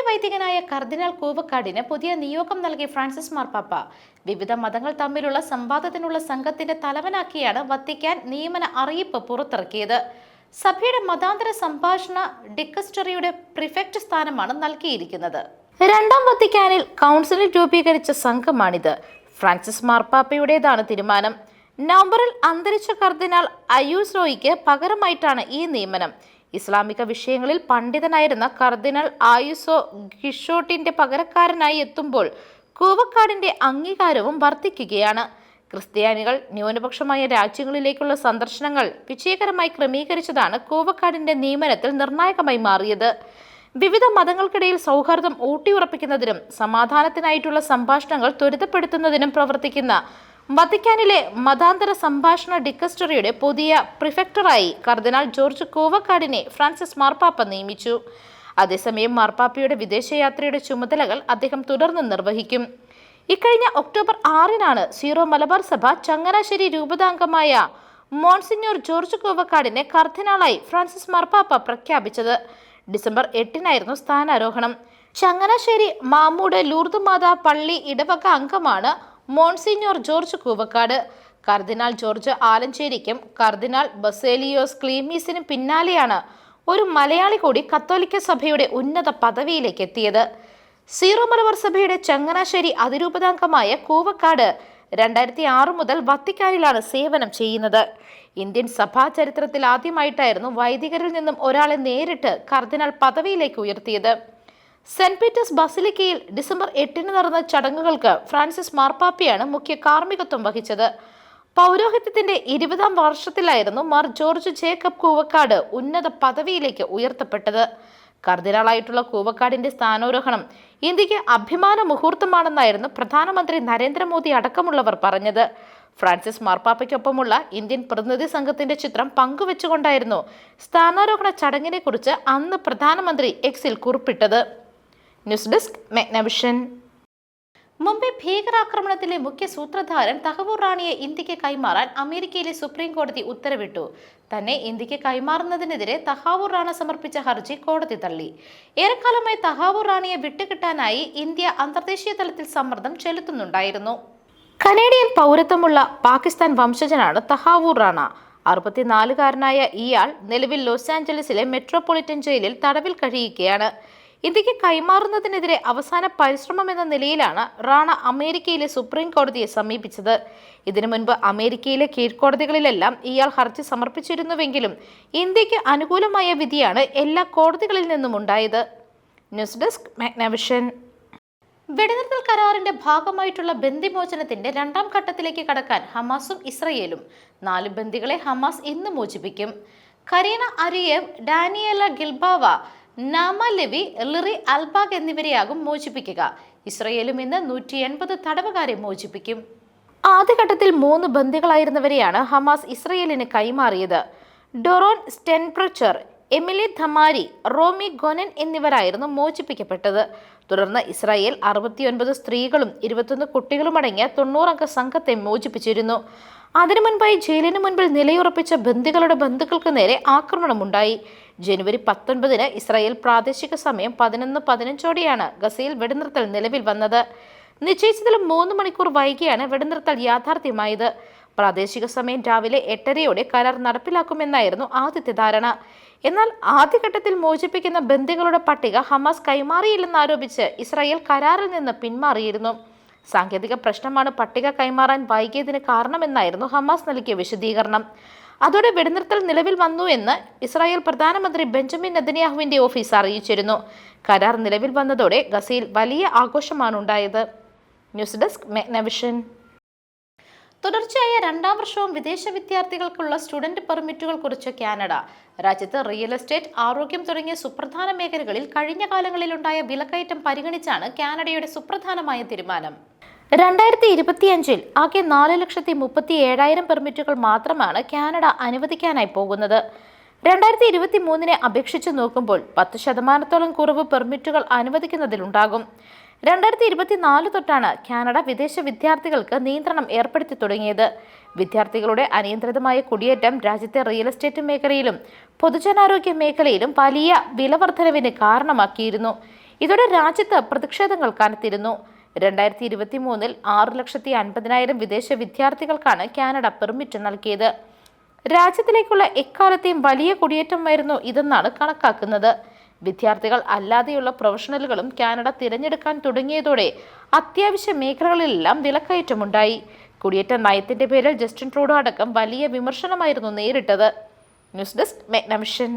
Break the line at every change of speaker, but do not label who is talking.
വൈദികനായ കർദിനാൾ കൂവക്കാടിന് പുതിയ നിയോഗം നൽകി ഫ്രാൻസിസ് മാർപ്പാപ്പ. വിവിധ മതങ്ങൾ തമ്മിലുള്ള സംവാദത്തിനുള്ള സംഘത്തിന്റെ തലവനാക്കിയാണ് വത്തിക്കാൻ നിയമന അറിയിപ്പ് പുറത്തിറക്കിയത്. സഭയുടെ മതാന്തര സംഭാഷണ ഡിക്കസ്റ്ററിയുടെ പ്രിഫെക്ട് സ്ഥാനമാണ് നൽകിയിരിക്കുന്നത്. രണ്ടാം വത്തിക്കാനിൽ കൗൺസിലിൽ രൂപീകരിച്ച സംഘമാണിത്. ഫ്രാൻസിസ് മാർപ്പാപ്പയുടേതാണ് തീരുമാനം. നവംബറിൽ അന്തരിച്ച കർദിനാൾ അയൂസോയ്ക്ക് പകരമായിട്ടാണ് ഈ നിയമനം. ഇസ്ലാമിക വിഷയങ്ങളിൽ പണ്ഡിതനായിരുന്ന കർദിനാൾ ആയുസോ ഗിഷോട്ടിന്റെ പകരക്കാരനായി എത്തുമ്പോൾ കൂവക്കാടിന്റെ അംഗീകാരവും വർദ്ധിക്കുകയാണ്. ക്രിസ്ത്യാനികൾ ന്യൂനപക്ഷമായ രാജ്യങ്ങളിലേക്കുള്ള സന്ദർശനങ്ങൾ വിജയകരമായി ക്രമീകരിച്ചതാണ് കൂവക്കാടിന്റെ നിയമനത്തിൽ നിർണായകമായി മാറിയത്. വിവിധ മതങ്ങൾക്കിടയിൽ സൗഹാർദ്ദം ഊട്ടിയുറപ്പിക്കുന്നതിനും സമാധാനത്തിനായിട്ടുള്ള സംഭാഷണങ്ങൾ ത്വരിതപ്പെടുത്തുന്നതിനും പ്രവർത്തിക്കുന്ന വത്തിക്കാനിലെ മതാന്തര സംഭാഷണ ഡിക്കസ്റ്ററിയുടെ പുതിയ പ്രിഫെക്ടറായി കർദിനാൾ ജോർജ് കൂവക്കാടിനെ ഫ്രാൻസിസ് മാർപ്പാപ്പ നിയമിച്ചു. അതേസമയം മാർപ്പാപ്പയുടെ വിദേശയാത്രയുടെ ചുമതലകൾ അദ്ദേഹം തുടർന്ന് നിർവഹിക്കും. ഇക്കഴിഞ്ഞ ഒക്ടോബർ 6-നാണ് സീറോ മലബാർ സഭ ചങ്ങനാശ്ശേരി രൂപതാംഗമായ മോൺസിഞ്ഞോർ ജോർജ് കൂവക്കാടിനെ കർദിനാളായി ഫ്രാൻസിസ് മാർപ്പാപ്പ പ്രഖ്യാപിച്ചത്. ഡിസംബർ 8-നായിരുന്നു സ്ഥാനാരോഹണം. ചങ്ങനാശ്ശേരി മാമൂട് ലൂർദ് മാതാ പള്ളി ഇടവക അംഗമാണ് മോൺസിഞ്ഞോർ ജോർജ് കൂവക്കാട്. കർദിനാൾ ജോർജ് ആലഞ്ചേരിക്കും കർദിനാൾ ബസേലിയോസ് ക്ലീമീസിനും പിന്നാലെയാണ് ഒരു മലയാളി കൂടി കത്തോലിക്ക സഭയുടെ ഉന്നത പദവിയിലേക്ക് എത്തിയത്. സീറോ മലബാർ സഭയുടെ ചങ്ങനാശ്ശേരി അതിരൂപതാംഗമായ കൂവക്കാട് 2006 മുതൽ വത്തിക്കാനിലാണ് സേവനം ചെയ്യുന്നത്. ഇന്ത്യൻ സഭാ ചരിത്രത്തിൽ ആദ്യമായിട്ടായിരുന്നു വൈദികരിൽ നിന്നും ഒരാളെ നേരിട്ട് കർദിനാൾ പദവിയിലേക്ക് ഉയർത്തിയത്. സെന്റ് പീറ്റേഴ്സ് ബസിലിക്കയിൽ ഡിസംബർ 8-ന് നടന്ന ചടങ്ങുകൾക്ക് ഫ്രാൻസിസ് മാർപ്പാപ്പയാണ് മുഖ്യ കാർമ്മികത്വം വഹിച്ചത്. പൗരോഹിത്യത്തിന്റെ 20-ാം വർഷത്തിലായിരുന്നു മാർ ജോർജ് ജേക്കബ് കൂവക്കാട് ഉന്നത പദവിയിലേക്ക് ഉയർത്തപ്പെട്ടത്. കർദിനാളായിട്ടുള്ള കൂവക്കാടിന്റെ സ്ഥാനാരോഹണം ഇന്ത്യക്ക് അഭിമാന മുഹൂർത്തമാണെന്നായിരുന്നു പ്രധാനമന്ത്രി നരേന്ദ്രമോദി അടക്കമുള്ളവർ പറഞ്ഞത്. ഫ്രാൻസിസ് മാർപ്പാപ്പയ്ക്കൊപ്പമുള്ള ഇന്ത്യൻ പ്രതിനിധി സംഘത്തിന്റെ ചിത്രം പങ്കുവെച്ചുകൊണ്ടായിരുന്നു സ്ഥാനാരോഹണ ചടങ്ങിനെ കുറിച്ച് അന്ന് പ്രധാനമന്ത്രി എക്സിൽ കുറിപ്പിട്ടത്. ന്യൂസ് ഡെസ്ക് മെഗ്നവിഷൻ. മുംബൈ ഭീകരാക്രമണത്തിലെ മുഖ്യ സൂത്രധാരൻ തഹവൂർ റാണിയെ ഇന്ത്യക്ക് കൈമാറാൻ അമേരിക്കയിലെ സുപ്രീം കോടതി ഉത്തരവിട്ടു. തന്നെ ഇന്ത്യക്ക് കൈമാറുന്നതിനെതിരെ തഹാവൂർ റാണ സമർപ്പിച്ച ഹർജി കോടതി തള്ളി. ഏറെക്കാലമായി തഹാവൂർ റാണിയെ വിട്ടുകിട്ടാനായി ഇന്ത്യ അന്തർദേശീയ തലത്തിൽ സമ്മർദ്ദം ചെലുത്തുന്നുണ്ടായിരുന്നു. കനേഡിയൻ പൗരത്വമുള്ള പാകിസ്ഥാൻ വംശജനാണ് തഹാവൂർ റാണ. 64-കാരനായ ഇയാൾ നിലവിൽ ലോസ് ആഞ്ചലസിലെ മെട്രോപൊളിറ്റൻ ജയിലിൽ തടവിൽ കഴിയുകയാണ്. ഇന്ത്യക്ക് കൈമാറുന്നതിനെതിരെ അവസാന പരിശ്രമം എന്ന നിലയിലാണ് റാണ അമേരിക്കയിലെ സുപ്രീം കോടതിയെ സമീപിച്ചത്. ഇതിനു മുൻപ് അമേരിക്കയിലെ കീഴ്ക്കോടതികളിലെല്ലാം ഇയാൾ ഹർജി സമർപ്പിച്ചിരുന്നുവെങ്കിലും ഇന്ത്യക്ക് അനുകൂലമായ വിധിയാണ് എല്ലാ കോടതികളിൽ നിന്നും ഉണ്ടായത്. ന്യൂസ് ഡെസ്ക് മെഗ്നവിഷൻ. വെടിനിർത്തൽ കരാറിന്റെ ഭാഗമായിട്ടുള്ള ബന്ദിമോചനത്തിന്റെ 2-ാം ഘട്ടത്തിലേക്ക് കടക്കാൻ ഹമാസും ഇസ്രയേലും. 4 ബന്ദികളെ ഹമാസ് ഇന്ന് മോചിപ്പിക്കും. കരീന അരിയേവ്, ഡാനിയേല ഗിൽബാവ, നാമ ലെവി, ലിറി അൽബാഗ് എന്നിവരെയാകും മോചിപ്പിക്കുക. ഇസ്രയേലും ഇന്ന് 180 തടവുകാരെ മോചിപ്പിക്കും. ആദ്യഘട്ടത്തിൽ 3 ബന്ദികളായിരുന്നവരെയാണ് ഹമാസ് ഇസ്രയേലിന് കൈമാറിയത്. ഡൊറോൻ സ്റ്റെൻപ്രച്ചർ, എമിലി ധമാരി, റോമി ഗൊനൻ എന്നിവരായിരുന്നു മോചിപ്പിക്കപ്പെട്ടത്. തുടർന്ന് ഇസ്രായേൽ 69 സ്ത്രീകളും 21 കുട്ടികളുമടങ്ങിയ 90-അംഗ സംഘത്തെ മോചിപ്പിച്ചിരുന്നു. അതിനു മുൻപായി ജയിലിന് മുൻപിൽ നിലയുറപ്പിച്ച ബന്ദികളുടെ ബന്ധുക്കൾക്ക് നേരെ ആക്രമണമുണ്ടായി. ജനുവരി 19-ന് ഇസ്രായേൽ പ്രാദേശിക സമയം 11:15-ഓടെയാണ് ഗസയിൽ വെടിനിർത്തൽ നിലവിൽ വന്നത്. നിശ്ചയിച്ചതിലും 3 മണിക്കൂർ വൈകിയാണ് വെടിനിർത്തൽ യാഥാർത്ഥ്യമായത്. പ്രാദേശിക സമയം രാവിലെ 8:30-ഓടെ കരാർ നടപ്പിലാക്കുമെന്നായിരുന്നു ആദ്യത്തെ ധാരണ. എന്നാൽ ആദ്യഘട്ടത്തിൽ മോചിപ്പിക്കുന്ന ബന്ദികളുടെ പട്ടിക ഹമാസ് കൈമാറിയില്ലെന്നാരോപിച്ച് ഇസ്രായേൽ കരാറിൽ നിന്ന് പിന്മാറിയിരുന്നു. സാങ്കേതിക പ്രശ്നമാണ് പട്ടിക കൈമാറാൻ വൈകിയതിന് കാരണമെന്നായിരുന്നു ഹമാസ് നൽകിയ വിശദീകരണം. അതോടെ വെടിനിർത്തൽ നിലവിൽ വന്നു എന്ന് ഇസ്രായേൽ പ്രധാനമന്ത്രി ബെഞ്ചമിൻ നെതന്യാഹുവിന്റെ ഓഫീസ് അറിയിച്ചിരുന്നു. കരാർ നിലവിൽ വന്നതോടെ ഗസയിൽ വലിയ ആഘോഷമാണ് ഉണ്ടായത്. ന്യൂസ് ഡെസ്ക് മെഗ്നവിഷൻ. തുടർച്ചയായ 2-ാം വർഷവും വിദേശ വിദ്യാർത്ഥികൾക്കുള്ള സ്റ്റുഡന്റ് പെർമിറ്റുകൾ കുറിച്ച് കാനഡ. രാജ്യത്ത് റിയൽ എസ്റ്റേറ്റ്, ആരോഗ്യം തുടങ്ങിയ സുപ്രധാന മേഖലകളിൽ കഴിഞ്ഞ കാലങ്ങളിലുണ്ടായ വിലക്കയറ്റം പരിഗണിച്ചാണ് കാനഡയുടെ സുപ്രധാനമായ തീരുമാനം. 2025-ൽ ആകെ 4,37,000 പെർമിറ്റുകൾ മാത്രമാണ് കാനഡ അനുവദിക്കാനായി പോകുന്നത്. 2023-നെ അപേക്ഷിച്ച് നോക്കുമ്പോൾ 10% കുറവ് പെർമിറ്റുകൾ അനുവദിക്കുന്നതിലുണ്ടാകും. 2024 തൊട്ടാണ് കാനഡ വിദേശ വിദ്യാർത്ഥികൾക്ക് നിയന്ത്രണം ഏർപ്പെടുത്തി തുടങ്ങിയത്. വിദ്യാർത്ഥികളുടെ അനിയന്ത്രിതമായ കുടിയേറ്റം രാജ്യത്തെ റിയൽ എസ്റ്റേറ്റ് മേഖലയിലും പൊതുജനാരോഗ്യ മേഖലയിലും വലിയ വിലവർദ്ധനവിന് കാരണമാക്കിയിരുന്നു. ഇതോടെ രാജ്യത്ത് പ്രതിഷേധങ്ങൾ കനത്തിരുന്നു. 2023 6,50,000 വിദേശ വിദ്യാർത്ഥികൾക്കാണ് കാനഡ പെർമിറ്റ് നൽകിയത്. രാജ്യത്തിലേക്കുള്ള എക്കാലത്തെയും വലിയ കുടിയേറ്റമായിരുന്നു ഇതെന്നാണ് കണക്കാക്കുന്നത്. വിദ്യാർത്ഥികൾ അല്ലാതെയുള്ള പ്രൊഫഷണലുകളും കാനഡ തിരഞ്ഞെടുക്കാൻ തുടങ്ങിയതോടെ അത്യാവശ്യ മേഖലകളിലെല്ലാം വിലക്കയറ്റമുണ്ടായി. കുടിയേറ്റ നയത്തിന്റെ പേരിൽ ജസ്റ്റിൻ ട്രൂഡോ അടക്കം വലിയ വിമർശനമായിരുന്നു നേരിട്ടത്. News desk മെഗ്നവിഷൻ.